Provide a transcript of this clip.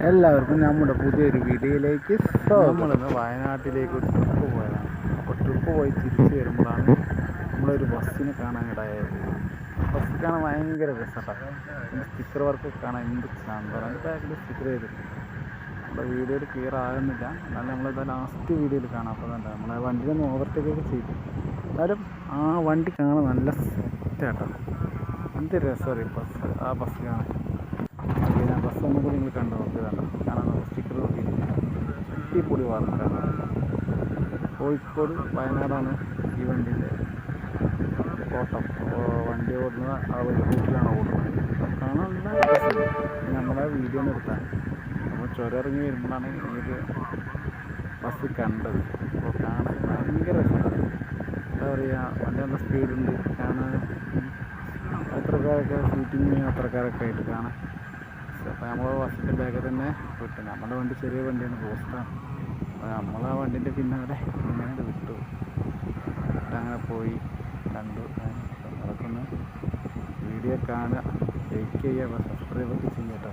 എല്ലാവർക്കും നമ്മുടെ പുതിയൊരു വീഡിയോയിലേക്ക് നമ്മളിന്ന് വയനാട്ടിലേക്ക് ഒരു ട്രിപ്പ് പോയതാണ്. അപ്പോൾ ട്രിപ്പ് പോയി തിരിച്ച് വരുമ്പോഴാണ് നമ്മളൊരു ബസ്സിനെ കാണാനിടയായത്. ബസ് കാണാൻ ഭയങ്കര രസമാണ്. എൻ്റെ സ്റ്റിക്കർ വർക്ക് കാണാൻ എന്ത് ചന്തമാണ്. എൻ്റെ ബാക്കിൽ സ്റ്റിക്കർ ചെയ്തിട്ടുണ്ട്. നമ്മുടെ വീഡിയോയിൽ ക്ലിയർ ആകുന്നില്ല, എന്നാലും നമ്മളിത് ലാസ്റ്റ് വീഡിയോയിൽ കാണാം. അപ്പോൾ തന്നെ നമ്മളെ വണ്ടി ഒന്ന് ഓവർടേക്കൊക്കെ ചെയ്തു. എന്നാലും ആ വണ്ടി കാണാൻ നല്ല സെറ്റാട്ടോ. എന്ത് രസമറിയും ബസ്, ആ ബസ് കാണാൻ. ഞാൻ ബസ് ഒന്നും കൂടി നിങ്ങൾ കണ്ടു നോക്കിയതാണ്. കാണാൻ സ്റ്റിക്കർ നോക്കിയിട്ടില്ല. അടിപൊളി വർക്കാണ്. കോഴിക്കോട് വയനാടാണ് ഈ വണ്ടീൻ്റെ ഓട്ടം. വണ്ടി ഓടുന്ന ആ ഒരു റൂട്ടിലാണ് ഓടുന്നത്. കാണാൻ നല്ല രസമുണ്ട്. നമ്മളെ വീഡിയോ ഒന്ന് എടുത്താൽ നമ്മൾ ചുരമിറങ്ങി വരുമ്പോഴാണ് ഈ ഒരു ബസ് കണ്ടത്. അപ്പോൾ കാണാൻ ഭയങ്കര രസമാണ്. എന്താ പറയുക, വണ്ടി നല്ല സ്പീഡുണ്ട്. കാണാൻ യാത്രക്കാരൊക്കെ സീറ്റിങ് യാത്രക്കാരൊക്കെ ആയിട്ട് കാണാൻ. അപ്പോൾ നമ്മൾ ബസ്സിൻ്റെ ബാക്കിൽ തന്നെ വിട്ടു. നമ്മുടെ വണ്ടി ചെറിയ വണ്ടിയാണ്, പോസ്റ്റാണ്. അപ്പോൾ നമ്മൾ ആ വണ്ടിൻ്റെ പിന്നാലെ ഇങ്ങനെ വിട്ടു. അങ്ങനെ പോയി കണ്ടു. അതൊക്കെ ഒന്ന് വീഡിയോ കാണുക, ലൈക്ക് ചെയ്യുക, സബ്സ്ക്രൈബൊക്കെ ചെയ്യാം കേട്ടോ.